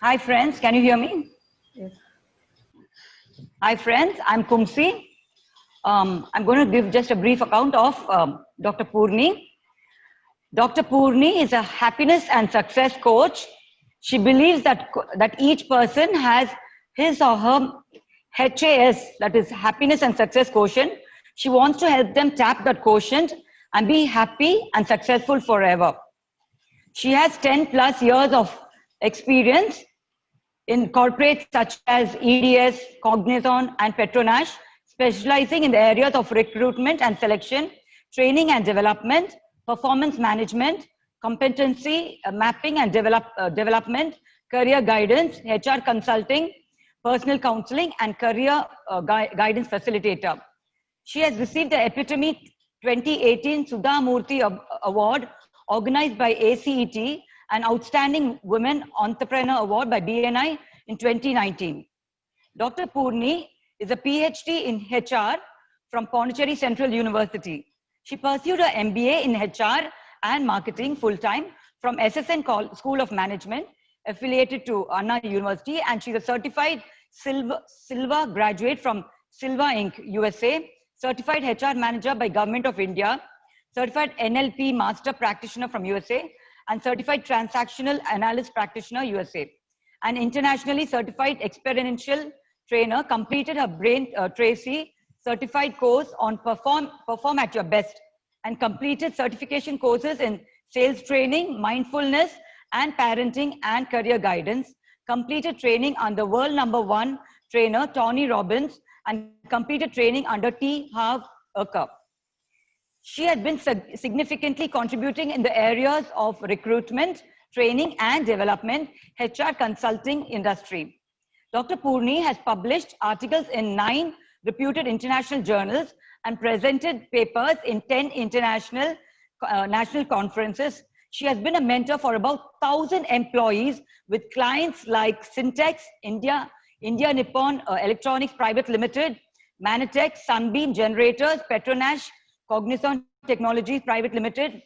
Hi friends, can you hear me? Yes. Hi friends, I'm Kumsi. I'm going to give just a brief account of Dr. Purni. Dr. Purni is a happiness and success coach. She believes that each person has his or her HAS, that is happiness and success quotient. She wants to help them tap that quotient and be happy and successful forever. She has 10 plus years of experience in corporates such as EDS, Cognizant, and Petronas, specializing in the areas of recruitment and selection, training and development, performance management, competency mapping and development, career guidance, HR consulting, personal counseling, and career guidance facilitator. She has received the Epitome 2018 Sudha Murthy Award organized by ACET, an Outstanding Women Entrepreneur Award by BNI in 2019. Dr. Purni is a PhD in HR from Pondicherry Central University. She pursued her MBA in HR and marketing full-time from SSN School of Management, affiliated to Anna University, and she's a certified Silva graduate from Silva Inc., USA, certified HR manager by Government of India, certified NLP master practitioner from USA, and certified transactional analyst practitioner USA. An internationally certified experiential trainer, completed her Brain Tracy certified course on perform at your best, and completed certification courses in sales training, mindfulness, and parenting and career guidance, completed training under world #1 trainer Tony Robbins, and completed training under T. Harv Eker. She had been significantly contributing in the areas of recruitment, training and development, HR consulting industry. Dr. Purni has published articles in 9 reputed international journals and presented papers in 10 international national conferences. She has been a mentor for about 1,000 employees with clients like Syntex, India Nippon Electronics Private Limited, Manitech, Sunbeam Generators, Petronas, Cognizant Technologies Private Limited,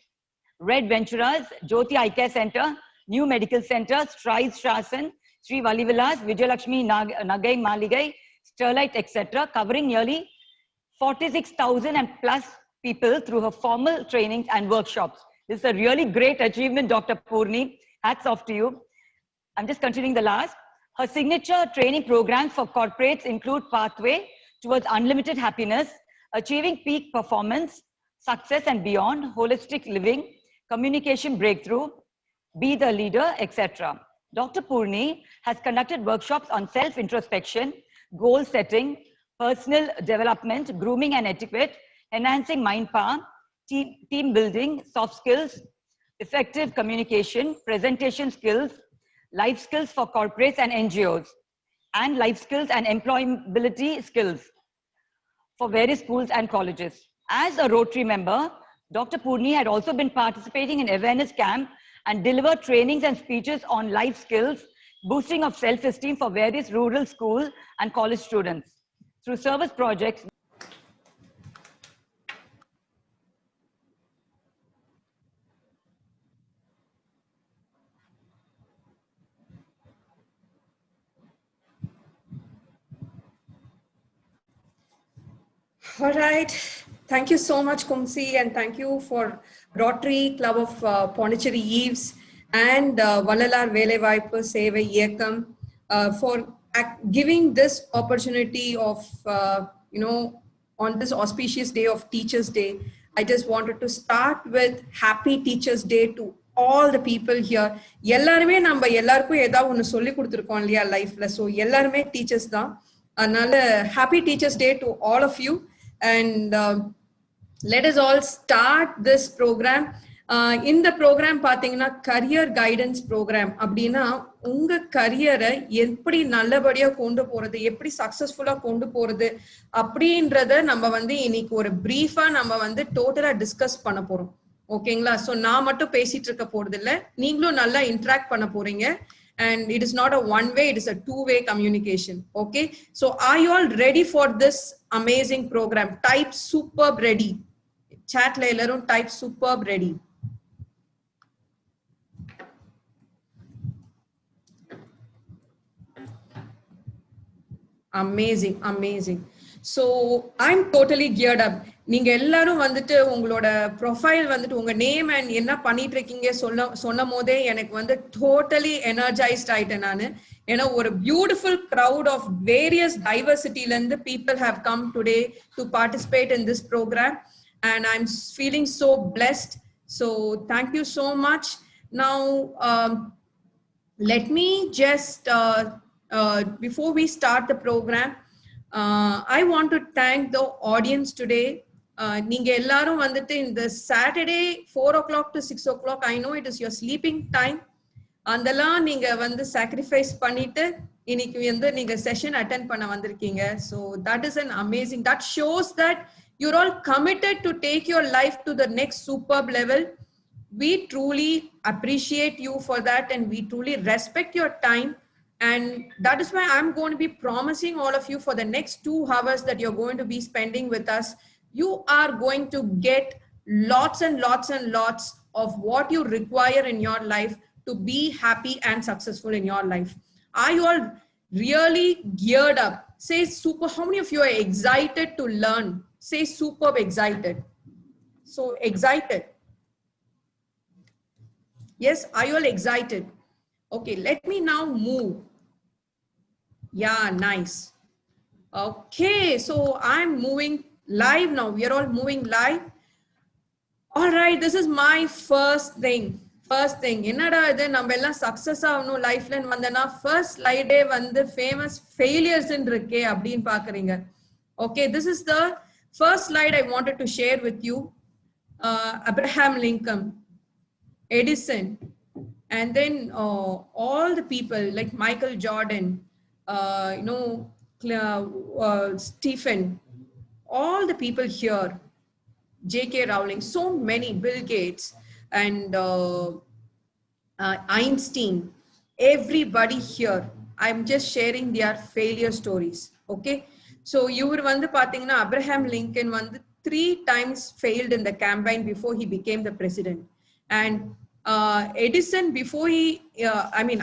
Red Venturas, Jyoti Eye Care Center, New Medical Center, Strides Shasan, Sri Valivilas, Vijayalakshmi Nagai Maligai, Sterlite, etc., covering nearly 46,000 and plus people through her formal trainings and workshops. This is a really great achievement, Dr. Purni. Hats off to you. I'm just continuing the last. Her signature training programs for corporates include Pathway Towards Unlimited Happiness, Achieving Peak Performance, Success and Beyond, Holistic Living, Communication Breakthrough, Be the Leader, etc. Dr. Purni has conducted workshops on self-introspection, goal setting, personal development, grooming and etiquette, enhancing mind power, team building, soft skills, effective communication, presentation skills, life skills for corporates and NGOs, and life skills and employability skills for various schools and colleges. As a Rotary member, Dr. Purni had also been participating in awareness camp and delivered trainings and speeches on life skills, boosting of self-esteem for various rural school and college students. Through service projects, All right. Thank you so much, Kumsi, and thank you for Rotary Club of Pondicherry Eves and Valalar Velevaipu Seva Iyakam for giving this opportunity of, on this auspicious day of Teachers' Day. I just wanted to start with Happy Teachers' Day to all the people here. எல்லாருமே நம்ம எல்லாருக்கும் ஏதாவது ஒன்று சொல்லி கொடுத்துருக்கோம் இல்லையா லைஃப்ல. So எல்லாருமே டீச்சர்ஸ் தான். அதனால Happy Teachers' Day to all of you. And let us all start this program. In the program பாத்தீங்கன்னா கரியர் கைடன்ஸ் ப்ரோக்ராம். அப்படின்னா உங்க கரியரை எப்படி நல்லபடியா கொண்டு போறது, எப்படி சக்சஸ்ஃபுல்லா கொண்டு போறது அப்படின்றத நம்ம இன்னைக்கு ஒரு பிரீஃபா நம்ம டோட்டலா டிஸ்கஸ் பண்ண போறோம். ஓகேங்களா? ஸோ நான் மட்டும் பேசிட்டு இருக்க போறது இல்லை, நீங்களும் நல்லா இன்ட்ராக்ட் பண்ண போறீங்க. And it is not a one way, it is a two-way communication. Okay, so are you all ready for this amazing program? Type superb ready. Chat la ellarum type superb ready. Amazing, amazing. So I'm totally geared up. நீங்க எல்லாரும் வந்துட்டு உங்களோட profile வந்துட்டு உங்க name and என்ன பண்ணிட்டு இருக்கீங்க சொன்ன போதே எனக்கு வந்து டோட்டலி எனர்ஜைஸ்ட் ஆயிட்டேன் நானு. ஏன்னா ஒரு பியூட்டிஃபுல் crowd ஆஃப் வேரியஸ் டைவர்சிட்டில இருந்து people have come today to participate in this program and I am feeling so blessed. So thank you so much. Now let me just before we start the program, I want to thank the audience today. நீங்க எல்லாரும் வந்துட்டு இந்த Saturday 4 o'clock to 6 o'clock, I know it is your sleeping time, அதெல்லாம் நீங்க வந்து sacrifice பண்ணிட்டு இன்னைக்கு வந்து நீங்க session attend பண்ண வந்திருக்கீங்க. So that is an amazing, that shows that you're all committed to take your life to the next superb level. We truly appreciate you for that and we truly respect your time, and that is why I'm going to be promising all of you for the next 2 hours that you're going to be spending with us, you are going to get lots and lots and lots of what you require in your life to be happy and successful in your life. Are you all really geared up? Say super. How many of you are excited to learn? Say superb excited. So excited. Yes, are you all excited? Okay, let me now move. Yeah, nice. Okay, so I'm moving live now. We are all moving live. All right, this is my first thing. என்னடா இது நம்ம எல்லாம் success ஆகணும் லைஃப்ல வந்தனா first ஸ்லைடே வந்து famous failures இருக்கே அப்படின்னு பாக்குறீங்க. Okay, this is the first slide I wanted to share with you. Abraham Lincoln, Edison, and then all the people like Michael Jordan, Stephen, all the people here, J.K. Rowling, so many, Bill Gates and Einstein, everybody here. I'm just sharing their failure stories. Okay, so இவர் வந்து பாத்தீங்கன்னா Abraham Lincoln வந்து 3 times failed in the campaign before he became the president, and Edison before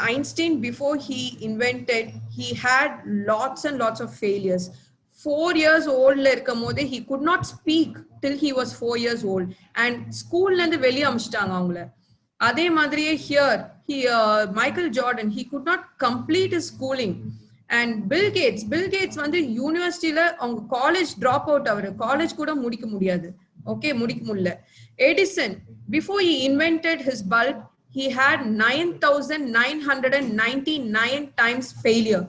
Einstein before he invented, he had lots and lots of failures. 4 years old irukkumbodhe he could not speak till he was 4 years old, and school la irundhu veliya amchitaanga avangala. Adhe madriye here Michael Jordan, he could not complete his schooling, and Bill Gates வந்து யூனிவர்சிட்டியில அவங்க college drop out, அவரு college கூட முடிக்க முடியாது. Okay, முடிக்க முடியல. Edison, before he invented his bulb, he had 9,999 times failure,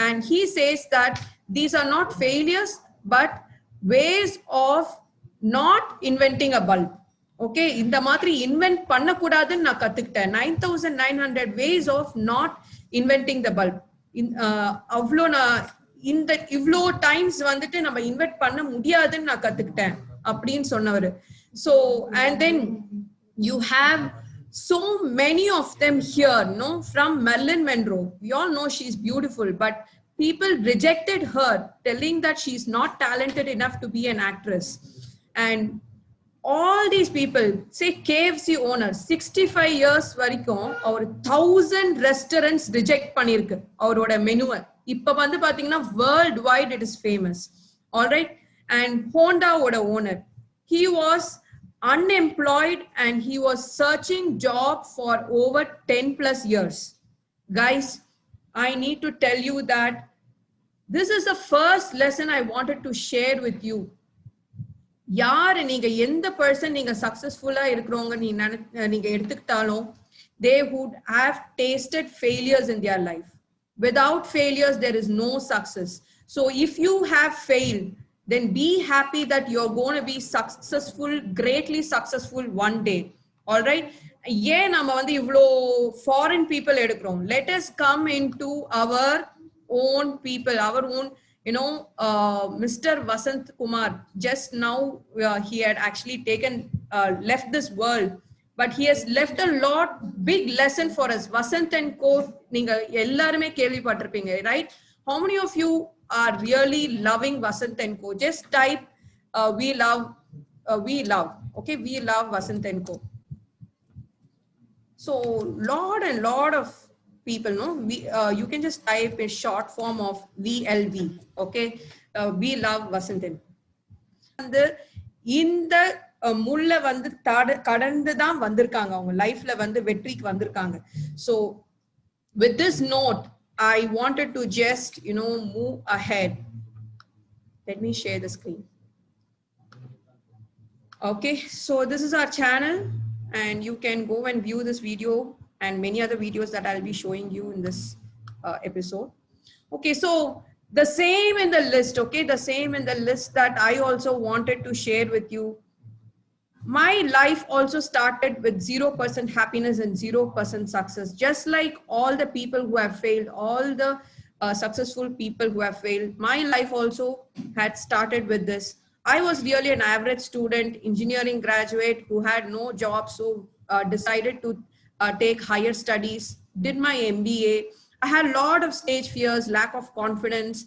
and he says that these are not failures but ways of not inventing a bulb. Okay, இந்த மாதிரி invent பண்ண கூடாதுன்னு நான் கத்துக்கிட்டேன். 9,900 ways of not inventing the bulb. அவ்வளோ நான் இந்த இவ்வளோ டைம்ஸ் வந்துட்டு நம்ம இன்வென்ட் பண்ண முடியாதுன்னு நான் கத்துக்கிட்டேன் அப்படின்னு சொன்னவர். So and then you have so many of them here, no, from Marilyn Monroe. We all know she's beautiful, but people rejected her, telling that she's not talented enough to be an actress. And all these people, say KFC owner, 65 years வரைக்கும் அவர் 1000 restaurants reject பண்ணிருக்கு அவரோட மெனுவை. இப்ப வந்து பாத்தீங்கன்னா world wide it is famous. Alright, and ஹோண்டாவோட owner, he was unemployed and he was searching job for over 10 plus years. Guys, I need to tell you that this is the first lesson I wanted to share with you. யார் நீங்க எந்த person நீங்க சக்சஸ்ஃபுல்லா இருக்கிறவங்க நீங்க எடுத்துக்கிட்டாலும், they would have tasted failures in their life. Without failures there is no success. So if you have failed, then be happy that you're going to be successful, greatly successful one day. All right, ஏன் நம்ம வந்து இவ்ளோ foreign people எடுக்கிறோம்? Let us come into our own people, our own, Mr. Vasant Kumar, just now he had actually left this world, but he has left a lot big lesson for us. Vasant and Co, நீங்க எல்லாருமே கேள்விப்பட்டிருப்பீங்க, right? How many of you are really loving Vasant and Co? Just type we love. Okay, we love Vasant and Co. So lot of people, no, you can just type a short form of VLV. Okay, we love Vasantan. வந்து இந்த முள்ள வந்து கடந்து தான் வந்திருக்காங்க, அவங்க லைஃப்ல வந்து வெற்றிக்கு வந்திருக்காங்க. So with this note, I wanted to just, you know, move ahead. Let me share the screen. Okay, so this is our channel, and you can go and view this video and many other videos that I'll be showing you in this episode. Okay, so the same in the list, okay, the same in the list that I also wanted to share with you. My life also started with 0% happiness and 0% success. Just like all the people who have failed, all the successful people who have failed, my life also had started with this. I was really an average student, engineering graduate who had no job, so decided to take higher studies, did my MBA. I had a lot of stage fears, lack of confidence.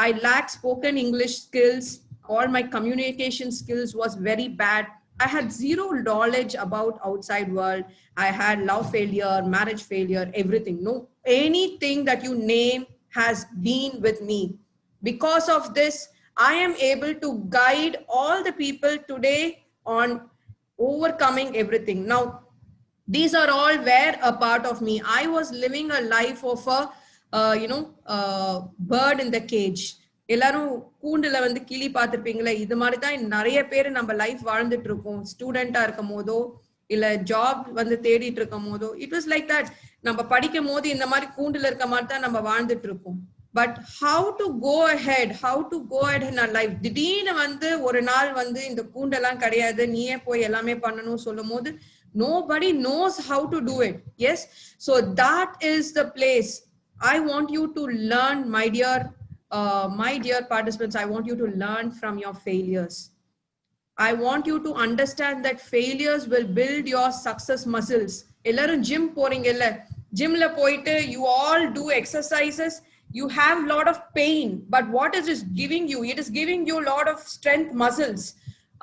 I lacked spoken English skills. All my communication skills was very bad. I had zero knowledge about outside world. I had love failure, marriage failure, everything. No, anything that you name has been with me. Because of this, I am able to guide all the people today on overcoming everything. Now, these are all were a part of me. I was living a life of a, bird in the cage. எல்லாரும் கூண்டுல வந்து கிளி பார்த்திருப்பீங்களே, இது மாதிரி தான் நிறைய பேர் நம்ம life வாழ்ந்துட்டு இருக்கோம். ஸ்டூடெண்டா இருக்கும் போதோ இல்ல ஜாப் வந்து தேடிட்டு இருக்கும் போதோ, இட் வாஸ் லைக் தட். நம்ம படிக்கும் போது இந்த மாதிரி கூண்டுல இருக்க மாதிரி தான் நம்ம வாழ்ந்துட்டு இருக்கோம். But how to go ahead in our life. திடீர்னு வந்து ஒரு நாள் வந்து இந்த கூண்டெல்லாம் கிடையாது, நீயே போய் எல்லாமே பண்ணணும் சொல்லும் போது nobody knows how to do it. Yes, so that is the place I want you to learn, my dear participants. I want you to learn from your failures. I want you to understand that failures will build your success muscles. Ellarum gym poringilla, gymla poite you all do exercises, you have lot of pain, but what is it giving you? It is giving you a lot of strength muscles.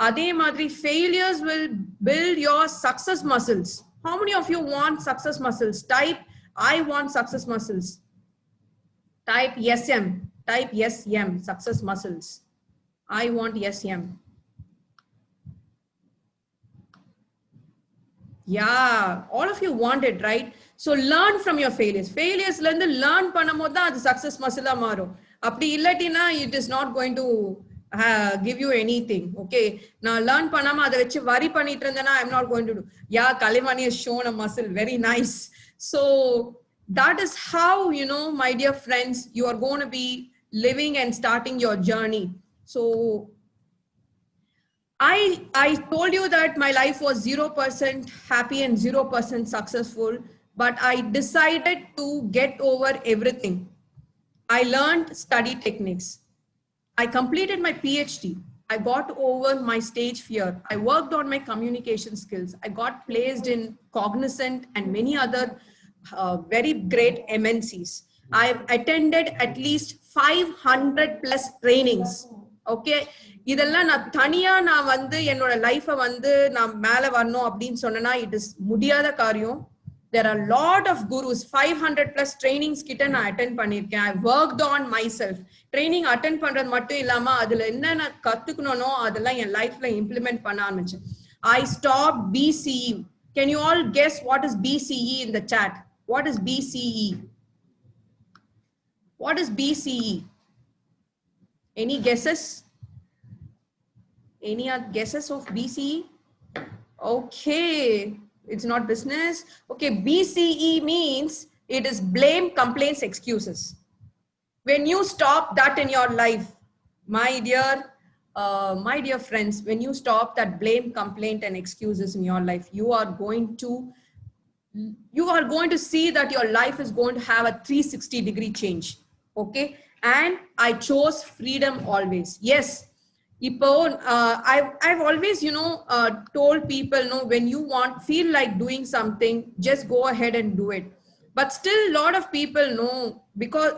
Adhe madri failures will build your success muscles. How many of you want success muscles? Type I want success muscles. Type SM. Type SM, success muscles. I want SM. Yeah, all of you want it, right? So learn from your failures. Failures la irundhu learn பண்ணும்போது தான் அது success muscle ஆ மாறும். அப்படி இல்லாட்டினா it is not going to give you anything. Okay, நான் learn பண்ணாம அதை வச்சு worry பண்ணிட்டு இருந்தேனா I'm not going to do. Yeah, Kalimani has shown a muscle, very nice. So that is how, you know, my dear friends, you are going to be living and starting your journey. So I told you that my life was 0% happy and 0% successful, but I decided to get over everything. I learned study techniques. I completed my PhD. I got over my stage fear. I worked on my communication skills. I got placed in Cognizant and many other very great MNCs. I've attended at least 500 plus trainings. Okay, இதெல்லாம் நான் தனியா நான் வந்து என்னோட லைஃப வந்து நான் மேல வரணும் அப்படின்னு சொன்னேன்னா இட் இஸ் முடியாத காரியம். There are a lot of gurus, 500 plus trainings கிட்ட நான் அட்டென்ட் பண்ணிருக்கேன். I worked on myself. Training attend பண்றது மட்டும் இல்லாம அதுல என்னென்ன கத்துக்கணும்னோ அதெல்லாம் என் லைஃப்ல இம்ப்ளிமெண்ட் பண்ண ஆரம்பிச்சேன். I stopped BCE. Can you all guess what is BCE in the chat? What is BCE? What is BCE? Any guesses? Any other guesses of BCE? Okay, it's not business. Okay, BCE means it is blame, complaints, excuses. When you stop that in your life, my dear friends, when you stop that blame, complaint, and excuses in your life, you are going to see that your life is going to have a 360-degree change. Okay, and I chose freedom always. Yes, I've always, you know, told people, no, when you feel like doing something, just go ahead and do it. But still a lot of people know, because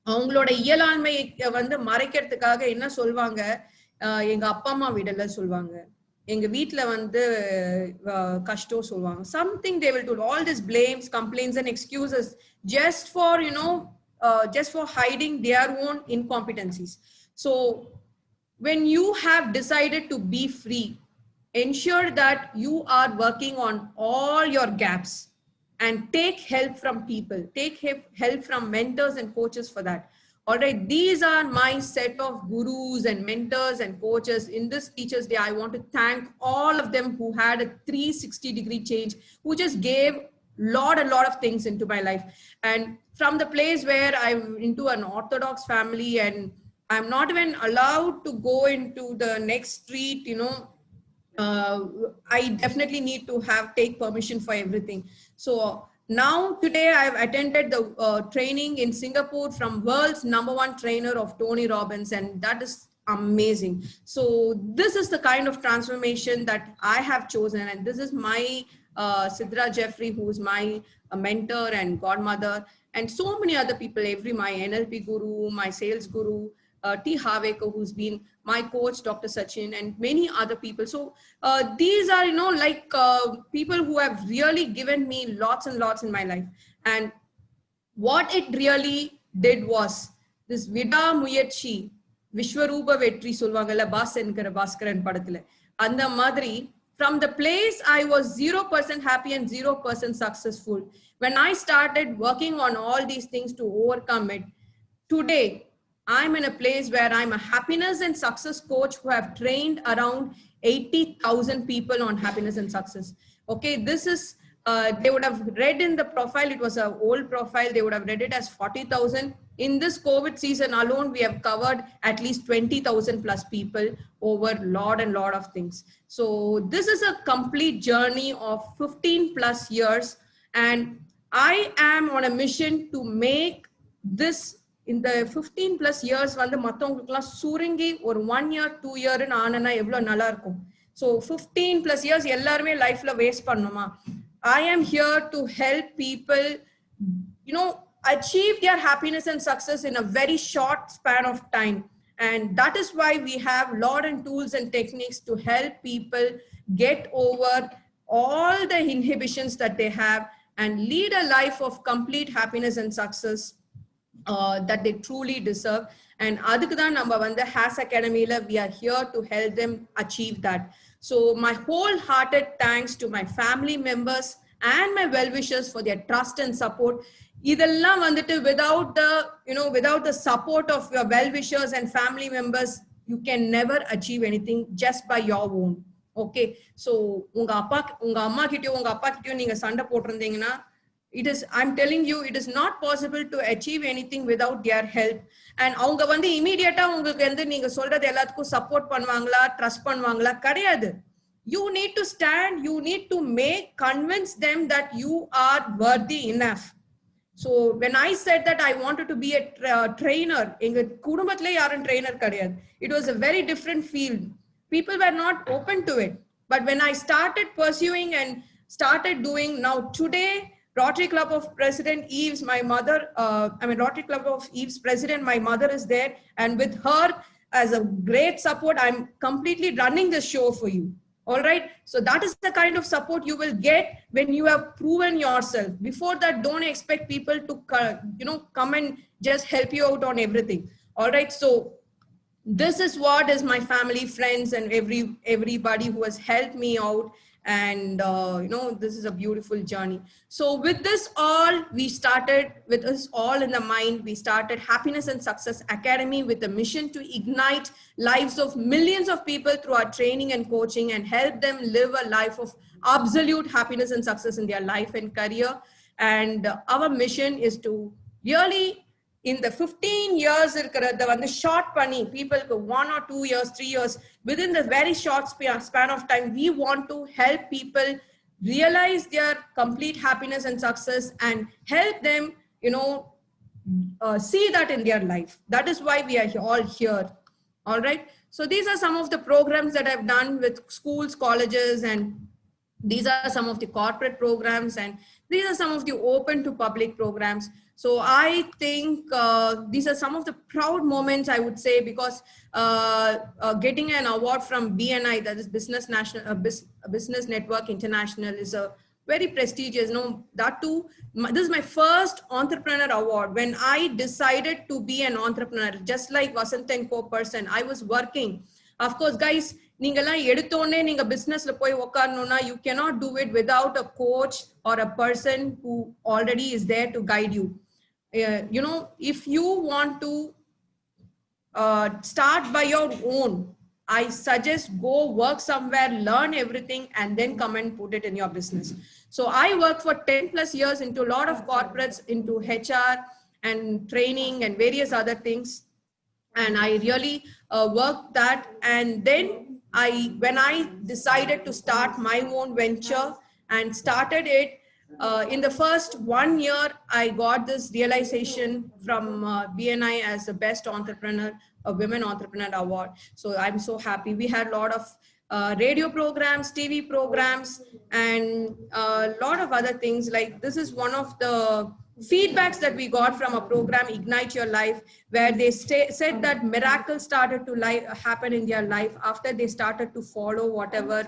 அவங்களோட இயலாண்மை வந்து மறைக்கிறதுக்காக என்ன சொல்வாங்க, எங்க அப்பா அம்மா விடல சொல்வாங்க, எங்க வீட்ல வந்து கஷ்டம் சொல்லுவாங்க. Something they will do, all these blames, complaints and excuses just for, just for hiding their own incompetencies. So when you have decided to be free, ensure that you are working on all your gaps and take help from people, take help from mentors and coaches for that. All right, these are my set of gurus and mentors and coaches. In this Teachers Day, I want to thank all of them who had a 360-degree change, who just gave a lot of things into my life. And from the place where I'm into an Orthodox family and I'm not even allowed to go into the next street, I definitely need to take permission for everything. So now today I've attended the training in Singapore from world's #1 trainer of Tony Robbins, and that is amazing. So this is the kind of transformation that I have chosen, and this is my Sidra Jeffrey, who is my mentor and godmother, and so many other people, my NLP guru, my sales guru, T. Haveko, who's been my coach, Dr. Sachin, and many other people. So these are, people who have really given me lots and lots in my life. And what it really did was this Vida Muyatchi, Vishwarupa Vetri Sulvangala Bas Enkara Bhaskaran Padathile. And the Madri, from the place I was 0% happy and 0% successful, when I started working on all these things to overcome it, today I'm in a place where I'm a happiness and success coach who have trained around 80,000 people on happiness and success. Okay, this is, they would have read in the profile, it was an old profile, they would have read it as 40,000. In this COVID season alone, we have covered at least 20,000 plus people over lot of things. So this is a complete journey of 15 plus years. And I am on a mission to make this in the 15 plus years வந்து மத்தவங்களுக்குலாம் சுருங்கி ஒரு 1 year 2 year ஆனனா எவ்வளவு நல்லா இருக்கும். So 15 plus years எல்லாருமே லைஃப்ல waste பண்ணுமா? I am here to help people, achieve their happiness and success in a very short span of time. And that is why we have lot and tools and techniques to help people get over all the inhibitions that they have and lead a life of complete happiness and success that they truly deserve. And adukudhan namba vanda Has Academy la we are here to help them achieve that. So my wholehearted thanks to my family members and my well-wishers for their trust and support. Idella vandittu without the support of your well-wishers and family members, you can never achieve anything just by your own. Okay, so unga amma kittiyo unga appa kittiyo neenga sanda potrundinga, I'm telling you, it is not possible to achieve anything without their help. And அவங்க வந்து இமிடியேட்டா உங்களுக்கு வந்து நீங்க சொல்றது எல்லாத்துக்கும் support பண்ணுவாங்களா, trust பண்ணுவாங்களா? கிடையாது. You need to stand, you need to convince them that you are worthy enough. So when I said that I wanted to be a trainer, எங்க குடும்பத்திலே யாரும் ட்ரெய்னர் கிடையாது. It was a very different field. People were not open to it. But when I started pursuing and started doing, now today, Rotary Club of President Eves, my mother, Rotary Club of Eves President, my mother is there. And with her as a great support, I'm completely running this show for you. All right. So that is the kind of support you will get when you have proven yourself. Before that, don't expect people to, come and just help you out on everything. All right. So this is what is my family, friends, and everybody who has helped me out. And this is a beautiful journey. So with this all, we started with us all in the mind. We started Happiness and Success Academy with a mission to ignite lives of millions of people through our training and coaching and help them live a life of absolute happiness and success in their life and career. And our mission is to really, in the 15 years irukkiradha vandu short panni people ku 1 or 2 years 3 years, within the very short span of time, we want to help people realize their complete happiness and success and help them see that in their life. That is why we are all here. All right, so these are some of the programs that I've done with schools, colleges, and these are some of the corporate programs. And These are some of the open to public programs. So I think these are some of the proud moments, I would say, because getting an award from BNI, that is Business Network International, is a very prestigious. No, that too. This is my first entrepreneur award. When I decided to be an entrepreneur, just like Vasant & Co person, I was working. Of course, guys, நீங்கெல்லாம் எடுத்தோனே நீங்க businessல போய் உட்காரணும்னா you cannot do it without a coach or a person who already is there to guide you. You know, if you want to start by your own, I suggest go work somewhere, learn everything, and then come and put it in your business. So I worked for 10 plus years into a lot of corporates, into HR and training and various other things. And I really worked that. And then when I decided to start my own venture and started it, in the first 1 year, I got this realization from BNI as the best entrepreneur, a women entrepreneur award. So I'm so happy. We had a lot of radio programs, TV programs, and a lot of other things. Like this is one of the feedbacks that we got from a program, Ignite Your Life, where they said that miracles started to happen in their life after they started to follow whatever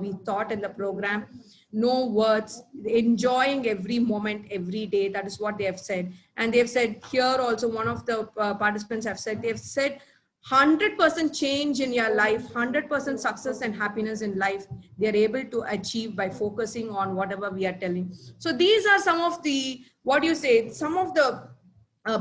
we taught in the program. No words, enjoying every moment, every day. That is what they have said. And they have said here also, one of the participants have said, they have said 100% change in your life, 100% success and happiness in life, they are able to achieve by focusing on whatever we are telling. So these are some of the, what do you say, some of the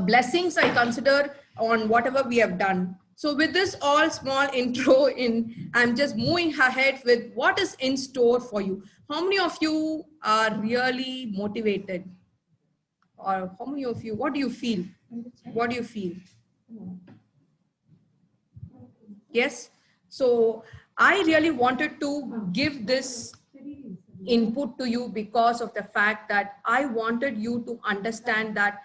blessings I consider on whatever we have done. So with this all small intro in, I'm just moving ahead with what is in store for you. How many of you are really motivated? Or how many of you, what do you feel? What do you feel? Yes. So I really wanted to give this input to you because of the fact that I wanted you to understand that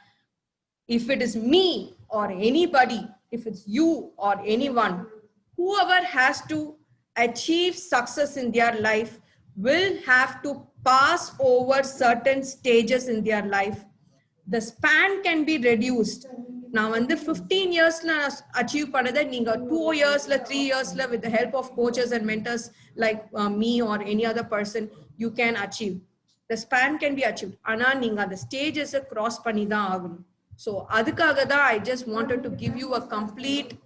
if it is me or anybody, if it's you or anyone, whoever has to achieve success in their life will have to pass over certain stages in their life. The span can be reduced. Now, in the 15 years, achieve 2 years, 3 years, with the help of coaches and mentors like me or any other person, you can achieve. The span can be achieved. The stages cross panida. So, I just wanted to give you a complete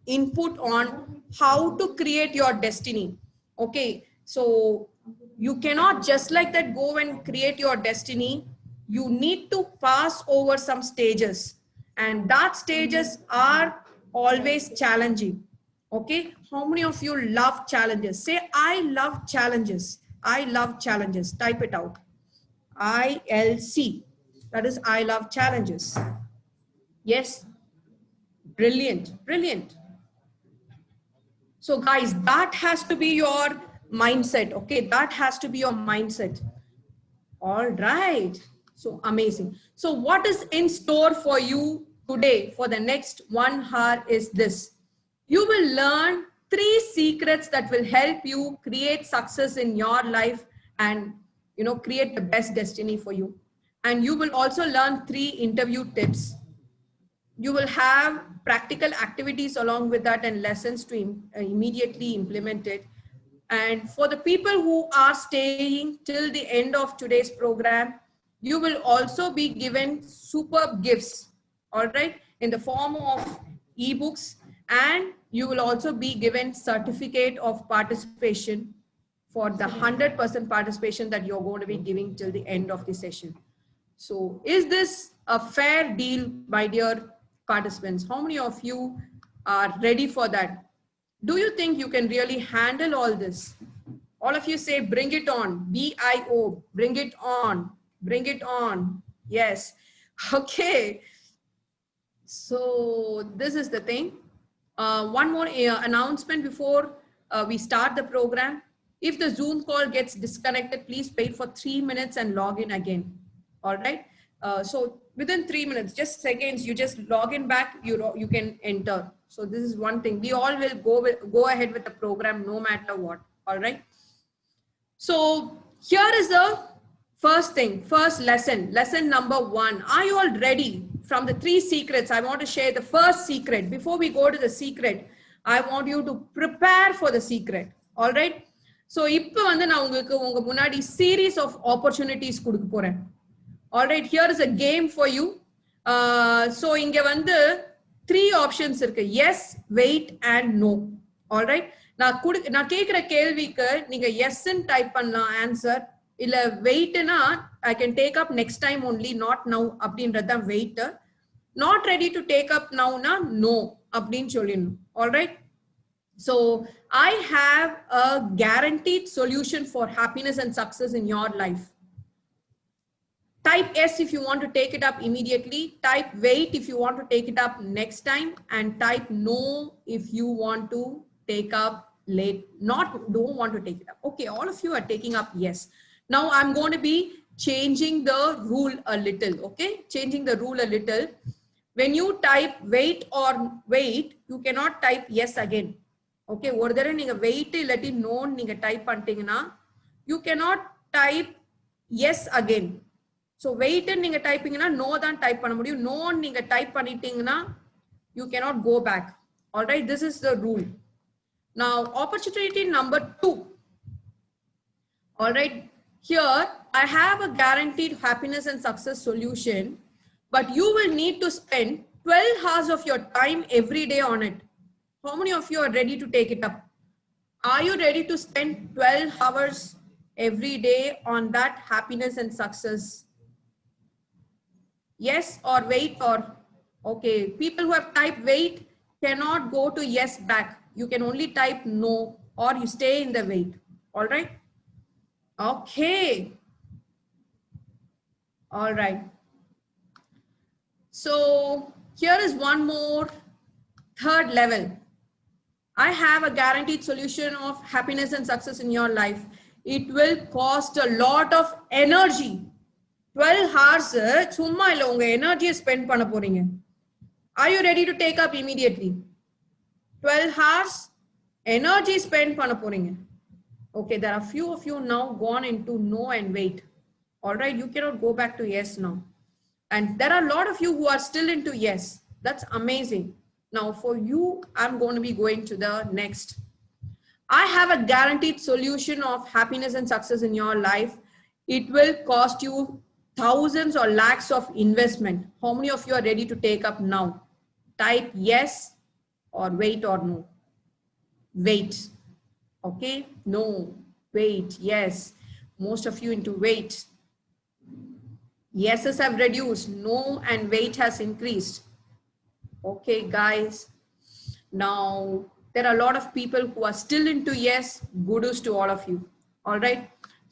input on how to create your destiny. Okay, so you cannot just like that go and create your destiny. You need to pass over some stages, and that stages are always challenging. Okay, how many of you love challenges? Say, I love challenges. I love challenges. Type it out. ILC. That is, I love challenges. Yes. Brilliant. Brilliant. So guys, that has to be your mindset. Okay, that has to be your mindset. All right. So amazing. So what is in store for you today for the next 1 hour is this. You will learn 3 secrets that will help you create success in your life and, you know, create the best destiny for you. And you will also learn 3 interview tips. You will have practical activities along with that and lessons to immediately implement it. And for the people who are staying till the end of today's program, you will also be given superb gifts, all right, in the form of ebooks, and you will also be given certificate of participation for the 100% participation that you're going to be giving till the end of the session. So is this a fair deal, my dear participants? How many of you are ready for that? Do you think you can really handle all this? All of you say, bring it on, BIO, bring it on, bring it on. Yes. Okay. So this is the thing. One more announcement before we start the program. If the Zoom call gets disconnected, please wait for 3 minutes and log in again. All right. So within 3 minutes, just seconds, you just log in back, you can enter. So this is one thing. We all will go ahead with the program no matter what. All right. So here is the first lesson number 1. Are you all ready? From the 3 secrets, I want to share the first secret. Before we go to the secret, I want you to prepare for the secret. All right. So, இப்போ வந்து நான் உங்களுக்கு உங்க முன்னாடி series of opportunities கொடுக்க போறேன். All right, here is a game for you. So இங்க வந்து 3 options இருக்கு. Yes, wait and no. All right. நான் கேக்குற கேள்விக்கு நீங்க yes ன்னு டைப் பண்ணலாம் ஆன்சர். இல்ல வெயிட்னா I can take up next time only, not now அப்படின்றது தான் wait. Not ready to take up now na no அப்படின்னு சொல்லிடணும். All right. So I have a guaranteed solution for happiness and success in your life. Type yes if you want to take it up immediately. Type wait if you want to take it up next time, and type no if you want to take up late. Don't want to take it up. Okay, all of you are taking up yes. Now I'm going to be changing the rule a little. Okay, changing the rule a little. When you type wait or wait, you cannot type yes again. Okay, ஒரு தடவை நீங்க wait இல்லாட்டி no நீங்க type பண்ணிட்டீங்கன்னா you cannot type yes again. So wait நீங்க டைப்பிங்கன்னா no தான் type பண்ண முடியும். No நீங்க டைப் பண்ணிட்டீங்கன்னா you cannot go back. All right, this is the rule. Now opportunity number 2. All right, here I have a guaranteed happiness and success solution, but you will need to spend 12 hours of your time every day on it. How many of you are ready to take it up? Are you ready to spend 12 hours every day on that happiness and success? Yes or wait or okay. People who have typed wait cannot go to yes back. You can only type no or you stay in the wait. All right. Okay. All right. So here is one more third level. I have a guaranteed solution of happiness and success in your life. It will cost a lot of energy. 12 hours சும்மா இல்ல உங்க எனர்ஜியை spend பண்ண போறீங்க. Are you ready to take up immediately? 12 hours energy spend பண்ண போறீங்க. Okay, there are few of you now gone into no and wait. All right, you cannot go back to yes now. And there are a lot of you who are still into yes. That's amazing. Now for you, I'm going to be going to the next. I have a guaranteed solution of happiness and success in your life. It will cost you thousands or lakhs of investment. How many of you are ready to take up now? Type yes or wait or no. Wait. Okay, no, wait, yes. Most of you into wait. Yeses have reduced, no and wait has increased. Okay, guys. Now, there are a lot of people who are still into yes. Kudos to all of you. All right.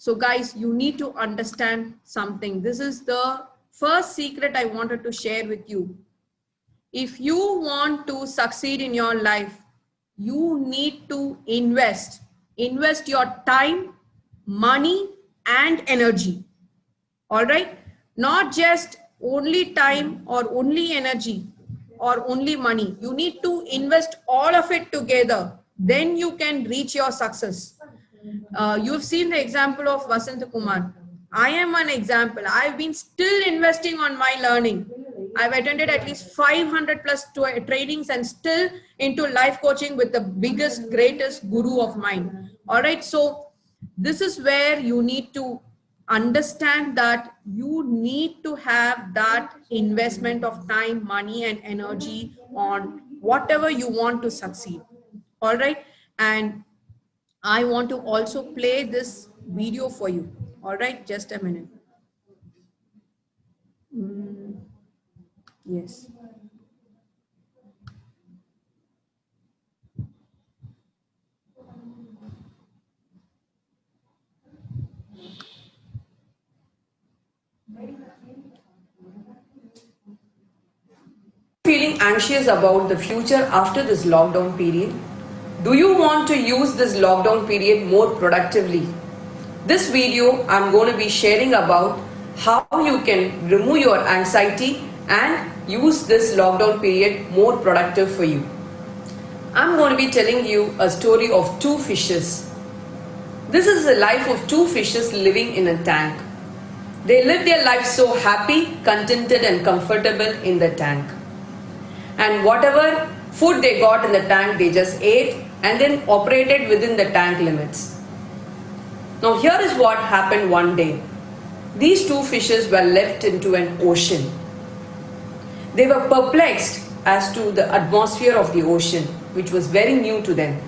So, guys, you need to understand something. This is the first secret I wanted to share with you. If you want to succeed in your life, you need to invest. Invest your time, money, and energy. All right. Not just only time or only energy or only money. You need to invest all of it together. Then you can reach your success. You've seen the example of Vasant Kumar. I am an example. I've been still investing on my learning. I've attended at least 500 plus trainings and still into life coaching with the biggest, greatest guru of mine. All right. So this is where you need to understand that you need to have that investment of time, money, and energy on whatever you want to succeed. All right. And I want to also play this video for you. All right. Just a minute. Yes. Feeling anxious about the future after this lockdown period? Do you want to use this lockdown period more productively? This video I'm going to be sharing about how you can remove your anxiety and use this lockdown period more productive for you. I'm going to be telling you a story of two fishes. This is the life of two fishes living in a tank. They lived their life so happy, contented and comfortable in the tank. And whatever food they got in the tank, they just ate and then operated within the tank limits. Now here is what happened one day. These two fishes were left into an ocean. They were perplexed as to the atmosphere of the ocean, which was very new to them.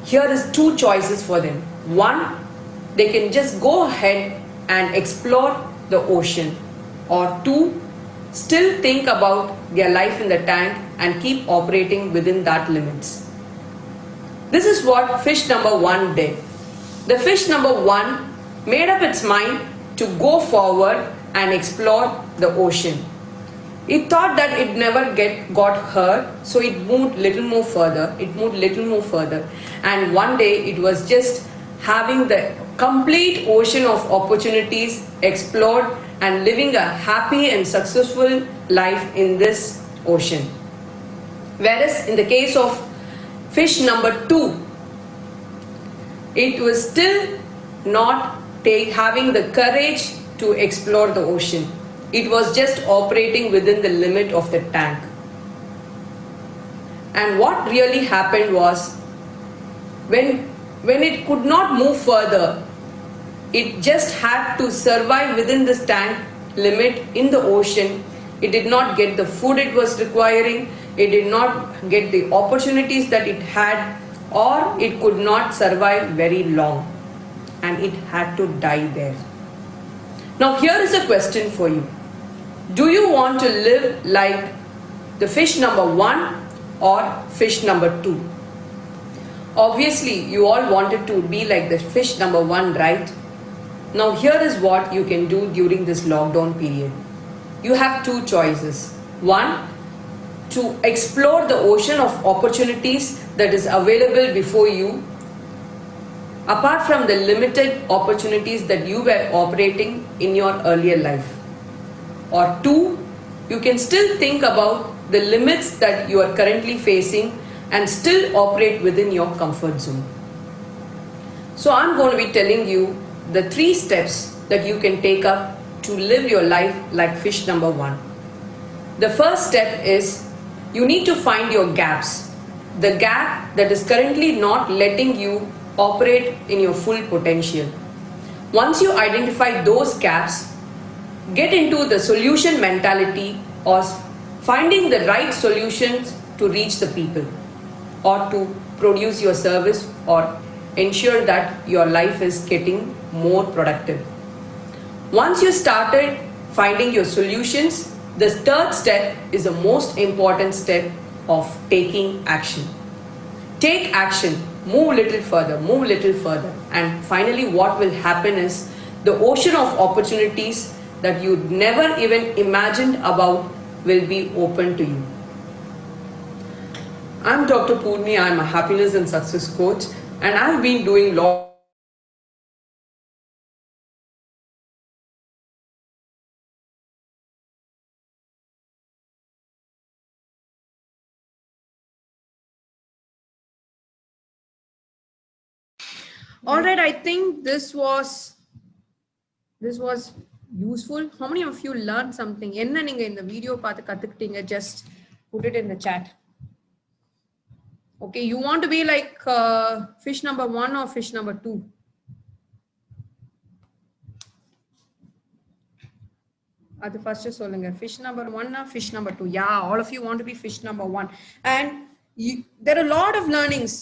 Here is two choices for them. One, they can just go ahead and explore the ocean. Or two, still think about their life in the tank and keep operating within that limits. This is what fish number one did. The fish number one made up its mind to go forward and explore the ocean. It thought that it never got hurt, so it moved little more further. And one day it was just having the complete ocean of opportunities explored and living a happy and successful life in this ocean. Whereas in the case of fish number two, it was still not having the courage to explore the ocean. It was just operating within the limit of the tank. And what really happened was, when it could not move further, it just had to survive within this tank limit in the ocean. It did not get the food it was requiring, it did not get the opportunities that it had, or it could not survive very long, and it had to die there. Now here is a question for you. Do you want to live like the fish number one or fish number two? Obviously, you all wanted to be like the fish number one, right? Now here is what you can do during this lockdown period. You have two choices. One, to explore the ocean of opportunities that is available before you, apart from the limited opportunities that you were operating in your earlier life. Or two, you can still think about the limits that you are currently facing and still operate within your comfort zone. So I'm going to be telling you the 3 steps that you can take up to live your life like fish number one. The first step is you need to find your gaps, the gap that is currently not letting you operate in your full potential. Once you identify those gaps, get into the solution mentality or finding the right solutions to reach the people or to produce your service or ensure that your life is getting more productive. Once you started finding your solutions, the third step is the most important step of taking action. Take action, move little further, and finally what will happen is the ocean of opportunities that you never even imagined about will be open to you. I'm Dr. Purni, I'm a happiness and success coach, and I've been doing All right, I think this was useful. How many of you learned something? என்ன நீங்க இந்த video பார்த்து கத்துக்கிட்டீங்க? Just put it in the chat. Okay, you want to be like fish number one or fish number two? அது first சொல்லுங்க. Fish number one or fish number two? Yeah, all of you want to be fish number one. And there are a lot of learnings.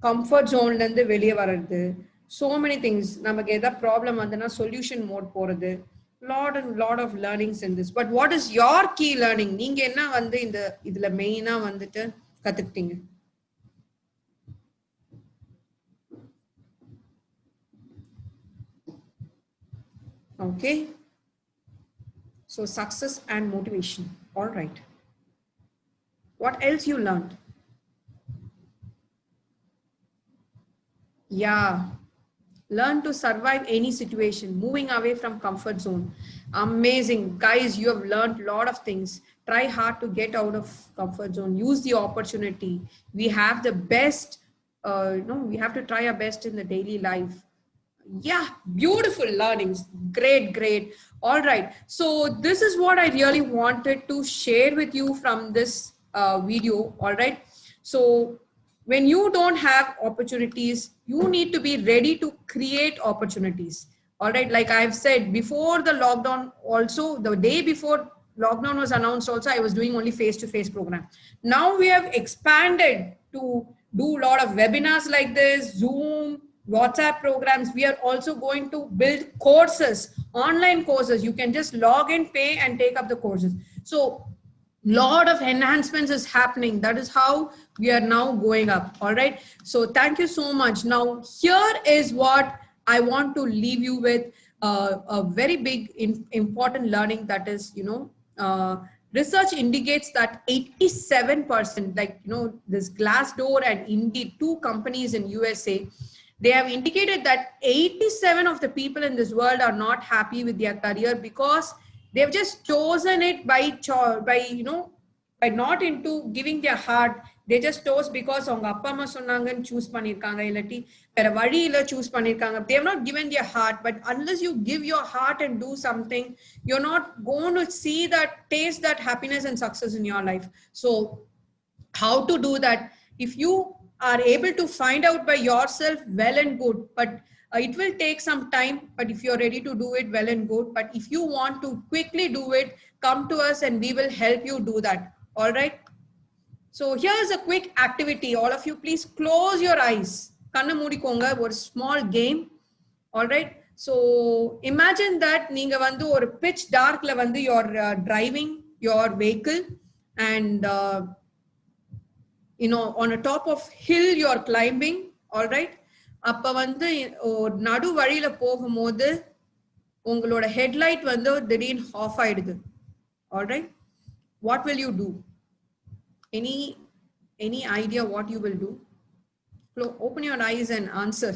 Comfort zone இருந்து வெளியே வர்றது, so many things. நமக்கு ஏதாவது problem வந்துன்னா solution mode போறது, lot of learnings in this. But what is your key learning? நீங்க என்ன வந்து இந்த இதுல மெயினா வந்துட்டு கத்துக்கிட்டீங்க? Okay, so success and motivation. All right, what else you learned? Yeah, learn to survive any situation, moving away from comfort zone. Amazing guys, you have learned a lot of things. Try hard to get out of comfort zone, use the opportunity. We have the best we have to try our best in the daily life. Yeah, beautiful learnings. Great, great. All right. So this is what I really wanted to share with you from this video. All right. So when you don't have opportunities, you need to be ready to create opportunities. All right. Like I've said before the lockdown, also the day before lockdown was announced, also I was doing only face-to-face program. Now we have expanded to do a lot of webinars like this, Zoom, WhatsApp programs. We are also going to build courses, online courses. You can just log in, pay, and take up the courses. So lot of enhancements is happening. That is how we are now going up. All right. So thank you so much. Now here is what I want to leave you with, a very big important learning, that is, research indicates that 87%, like, this Glassdoor and Indeed, two companies in USA, they have indicated that 87 of the people in this world are not happy with their career because they've just chosen it by not into giving their heart. They just chose because அவங்க அப்பா அம்மா சொன்னாங்கன்னு choose பண்ணிருக்காங்க, இல்லாட்டி வேற வழியில choose பண்ணிருக்காங்க. They have not given their heart. But unless you give your heart and do something, you're not going to see that, taste that happiness and success in your life. So how to do that? If you are able to find out by yourself, well and good, but it will take some time. But if you're ready to do it, well and good. But if you want to quickly do it, come to us and we will help you do that. All right. So here's a quick activity. All of you, please close your eyes. Kanna moodikonga, or small game. All right. So imagine that neenga vandu or pitch dark la vandu you're driving your vehicle, and on a top of hill you're climbing. All right. அப்ப வந்து நடு வழியில போகும்போது உங்களோட headlight வந்து திடீர்னு of ஆயிடுது. All right. What will you do? Any idea what you will do? Open your eyes and answer.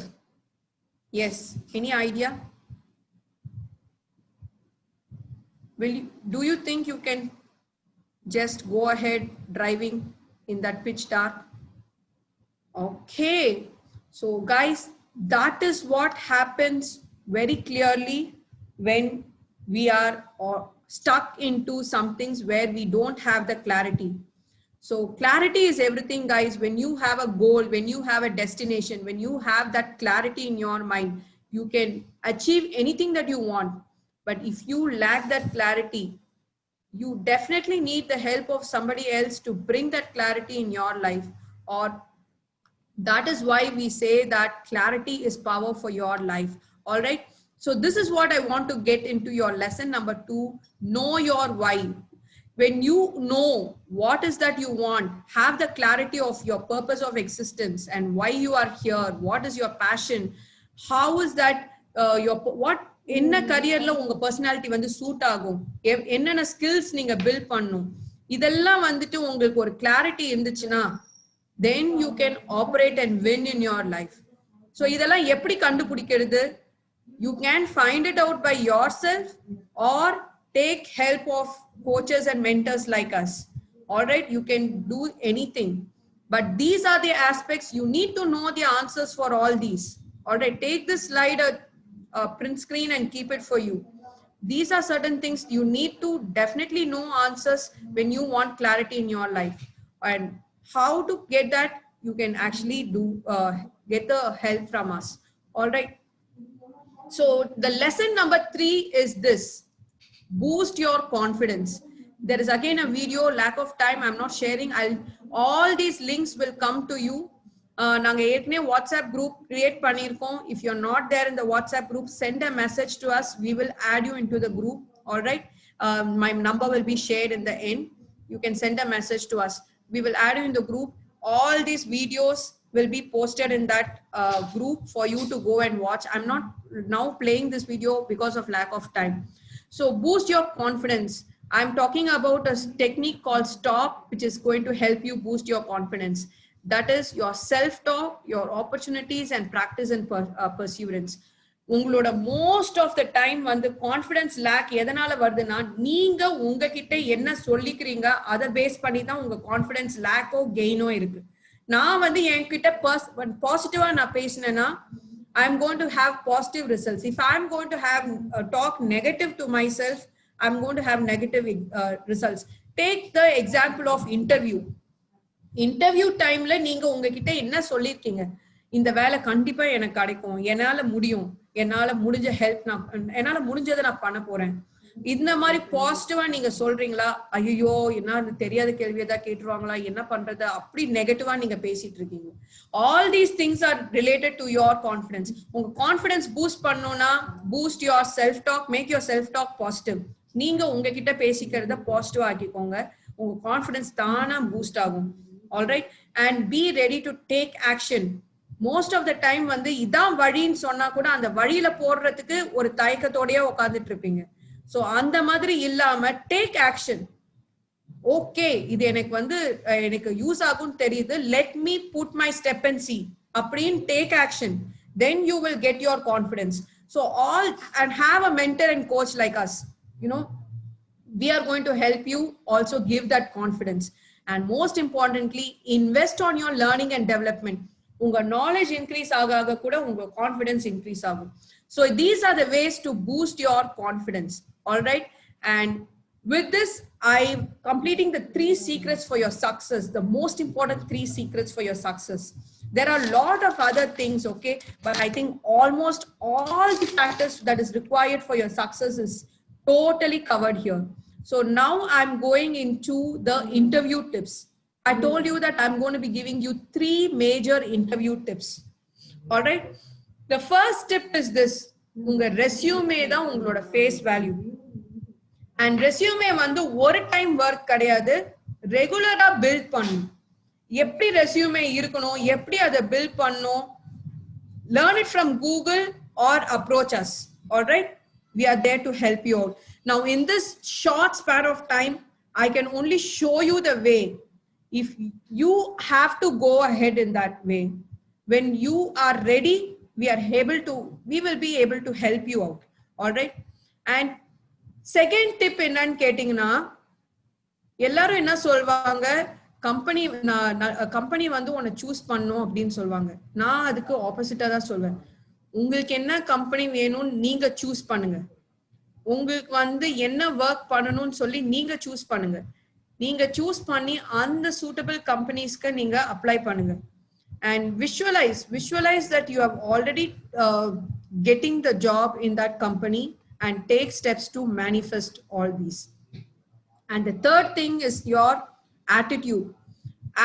Yes. Any idea? Do you think you can just go ahead driving in that pitch dark? Okay. So guys, that is what happens very clearly when we are stuck into some things where we don't have the clarity. So clarity is everything, guys. When you have a goal, when you have a destination, when you have that clarity in your mind, you can achieve anything that you want. But if you lack that clarity, you definitely need the help of somebody else to bring that clarity in your life. Or that is why we say that clarity is power for your life. All right. So this is what I want to get into your lesson number 2. Know your why. When you know what is that you want, have the clarity of your purpose of existence and why you are here, what is your passion, how is that what என்ன கரியர்ல உங்க personality வந்து suit ஆகும், என்னென்ன skills நீங்க build பண்ணணும், இதெல்லாம் வந்துட்டு உங்களுக்கு ஒரு கிளாரிட்டி இருந்துச்சுன்னா then you can operate and win in your life. So இதெல்லாம் எப்படி கண்டுபிடிக்கிறது? You can find it out by yourself or take help of coaches and mentors like us. All right. You can do anything, but these are the aspects you need to know the answers for all these. All right. Take this slide, print screen, and keep it for you. These are certain things you need to definitely know answers when you want clarity in your life. And how to get that, you can actually do get the help from us. All right. So the lesson number 3 is this: boost your confidence. There is again a video, lack of time, I'm not sharing. All these links will come to you. நாங்க ஏற்கனவே WhatsApp group create பண்ணிருக்கோம். If you're not there in the WhatsApp group, send a message to us. We will add you into the group. All right. My number will be shared in the end. You can send a message to us. We will add you in the group. All these videos will be posted in that group for you to go and watch. I'm not now playing this video because of lack of time. So boost your confidence. I'm talking about a technique called STOP, which is going to help you boost your confidence. That is your self-talk, your opportunities, and practice and perseverance. உங்களோட most of the time வந்து confidence lakh எதனால வருதுன்னா, நீங்க உங்ககிட்ட என்ன சொல்லிக்கிறீங்க அதை base பண்ணி தான் உங்க கான்ஃபிடன்ஸ் லேக்கோ கெயினோ இருக்கு. நான் வந்து என்கிட்ட பாசிட்டிவா நான் பேசினேன்னா I'm going to have positive results. If I'm going to have talk negative to myself, I'm going to have negative results. Take the example of interview. Interview டைம்ல நீங்க உங்ககிட்ட என்ன சொல்லிருக்கீங்க? இந்த வேலை கண்டிப்பா எனக்கு கிடைக்கும், என்னால முடியும், என்னால முடிஞ்ச ஹெல்ப் என்னால முடிஞ்சதை நான் பண்ண போறேன், இந்த மாதிரி பாசிட்டிவா நீங்க சொல்றீங்களா? ஐயோ என்ன தெரியாத கேள்வியை தான் கேட்டுருவாங்களா, என்ன பண்றது, அப்படி நெகட்டிவா நீங்க பேசிட்டு இருக்கீங்க. All these things are related to your confidence. உங்க கான்ஃபிடன்ஸ் பூஸ்ட் பண்ணணும்னா boost your self talk, make your self talk positive. நீங்க உங்ககிட்ட பேசிக்கிறத பாசிட்டிவா ஆக்கிக்கோங்க, உங்க கான்ஃபிடன்ஸ் தானா பூஸ்ட் ஆகும். Alright, and be ready to take action. Most of the time வந்து இதான் வழின்னு சொன்னா கூட அந்த வழியில போடுறதுக்கு ஒரு தயக்கத்தோடயே உட்கார்ந்துட்டு இருப்பீங்க. சோ அந்த மாதிரி இல்லாம டேக் ஆக்ஷன். ஓகே, இது எனக்கு வந்து எனக்கு யூஸ் ஆகும் தெரியுது, let me put my step and see அப்படின்னு take action. Then you will get your confidence. So all, and have a mentor and coach like us. You know, we are going to help you also give that confidence. And most importantly, invest on your learning and development. Unga knowledge increase aga kuda unga confidence increase agum. So these are the ways to boost your confidence. All right. And with this, I'm completing the 3 secrets for your success, the most important 3 secrets for your success. There are a lot of other things, okay, but I think almost all the factors that is required for your success is totally covered here. So now I'm going into the interview tips. I told you that I'm going to be giving you 3 major interview tips. All right. The first tip is this. Unga resume da ungaloda face value. And resume வந்து ஒரு time work கிடையாது, ரெகுலரா build பண்ணணும். எப்படி ரெsume இருக்கணும், எப்படி அதை build பண்ணணும், learn it from Google or approach us. All right, we are there to help you out. Now in this short span of time, I can only show you the way. If you have to go ahead in that way, when you are ready, we will be able to help you out. All right. And second tip என்னன்னு கேட்டீங்கன்னா, எல்லாரும் என்ன சொல்வாங்க, company வந்து உன்னை choose பண்ணும் அப்படின்னு சொல்லுவாங்க. நான் அதுக்கு ஆப்போசிட்டா தான் சொல்வேன். உங்களுக்கு என்ன கம்பெனி வேணும்னு நீங்க சூஸ் பண்ணுங்க. உங்களுக்கு வந்து என்ன ஒர்க் பண்ணணும்னு சொல்லி நீங்க சூஸ் பண்ணுங்க. நீங்க சூஸ் பண்ணி அந்த சூட்டபிள் கம்பெனிஸ்க்கு நீங்க அப்ளை பண்ணுங்க. And visualize that you have already getting the job in that company and take steps to manifest all these. And the third thing is your attitude.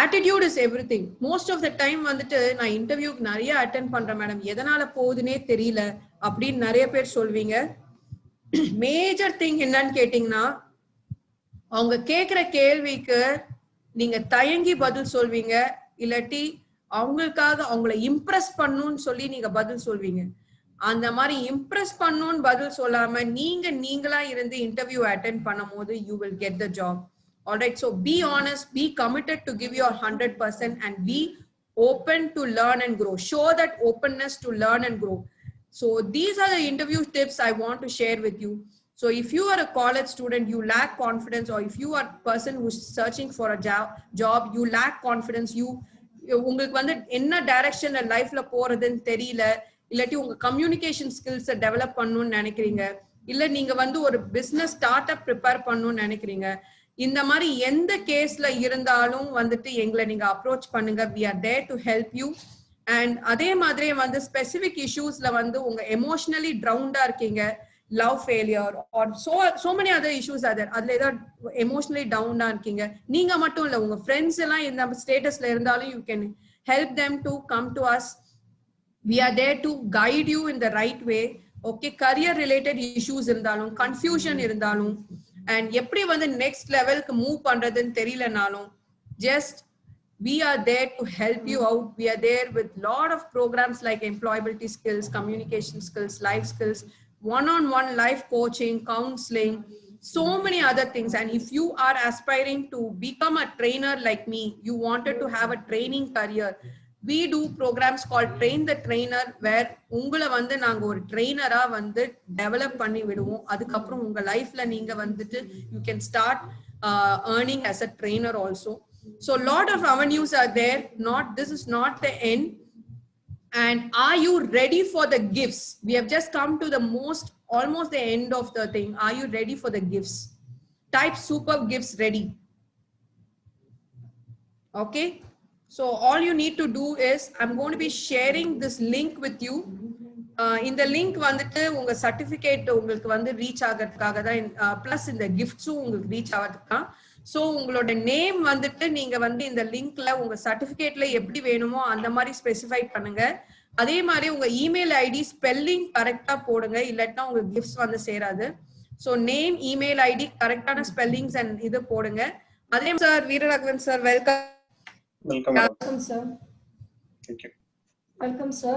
Attitude is everything. Most of the time வந்துட்டு நான் இன்டர்வியூக்கு நிறைய attend பண்றேன் madam, எதனால போகுதுன்னே தெரியல அப்படின்னு நிறைய பேர் சொல்வீங்க. மேஜர் திங் என்னன்னு கேட்டீங்கன்னா, அவங்க கேட்கிற கேள்விக்கு நீங்க தயங்கி பதில் சொல்வீங்க, இல்லாட்டி அவங்களுக்காக அவங்கள இம்ப்ரெஸ் பண்ணணும்னு சொல்லி நீங்க பதில் சொல்வீங்க. அந்த மாதிரி இம்ப்ரெஸ் பண்ணணும்னு பதில் சொல்லாம நீங்களா இருந்து இன்டர்வியூ அட்டென்ட் பண்ணும் போது you will get the job. All right, so be honest, be committed to give your 100% and be open to learn and grow. Show that openness to learn and grow. So these are the interview tips I want to share with you. So if you are a college student, you lack confidence, or if you are a person who's searching for a job, you lack confidence, உங்களுக்கு வந்து என்ன டைரக்ஷன்ல லைஃப்ல போறதுன்னு தெரியல, இல்லாட்டி உங்க communication ஸ்கில்ஸை develop பண்ணணும்னு நினைக்கிறீங்க, இல்ல நீங்க வந்து ஒரு பிசினஸ் ஸ்டார்ட் அப் ப்ரிப்பேர் பண்ணணும்னு நினைக்கிறீங்க, இந்த மாதிரி எந்த கேஸ்ல இருந்தாலும் வந்துட்டு எங்களை நீங்க அப்ரோச் பண்ணுங்க. we are there to help you. And அதே மாதிரி வந்து ஸ்பெசிபிக் இஷ்யூஸ்ல வந்து உங்க எமோஷனலி ட்ரவுண்டா இருக்கீங்க, love failure or so many other issues are there, அதுல ஏதாவது எமோஷனலி டவுனா இருக்கீங்க, நீங்க மட்டும் இல்ல உங்க ஃப்ரெண்ட்ஸ் எல்லாம் இந்த ஸ்டேட்டஸ்ல இருந்தாலும் you can help them to come to us. We are there to guide you in the right way. Okay, career related issues இருந்தாலும், confusion இருந்தாலும், and எப்படி வந்து next levelக்கு move பண்றதுன்னு தெரியலனாலும், just we are there to help you out. We are there with lot of programs like employability skills, communication skills, life skills, one-on-one life coaching, counseling, so many other things. And if you are aspiring to become a trainer like me, you wanted to have a training career, we do programs called Train the Trainer, where உங்களை வந்து நாங்க ஒரு ட்ரெயினரா வந்து develop பண்ணி விடுவோம். அதுக்கப்புறம் உங்க லைஃப்ல நீங்க வந்துட்டு you can start earning as a trainer also. So lot of avenues are there. This is not the end. And are you ready for the gifts? We have just come to the almost the end of the thing. Are you ready for the gifts? Type super gifts ready. Okay. So all you need to do is, I'm going to be sharing this link with you. In the link வந்துட்டு உங்க certificate உங்களுக்கு வந்து reach ஆகிறதுக்காக தான், plus இந்த கிஃப்ட்ஸும் உங்களுக்கு reach ஆகிறதுக்கு தான். ஸோ உங்களோட நேம் வந்துட்டு நீங்க வந்து இந்த லிங்க்ல உங்க சர்டிபிகேட்ல எப்படி வேணுமோ அந்த மாதிரி ஸ்பெசிஃபை பண்ணுங்க. அதே மாதிரி உங்க இமெயில் ஐடி ஸ்பெல்லிங் கரெக்டா போடுங்க, இல்லாட்டினா உங்க கிஃப்ட்ஸ் வந்து சேராது. ஸோ நேம், இமெயில் ஐடி, கரெக்டான ஸ்பெல்லிங்ஸ் அண்ட் இது போடுங்க. அதே sir Veeraraghavan sir, welcome. Welcome. Welcome, sir. Thank you. Welcome, sir.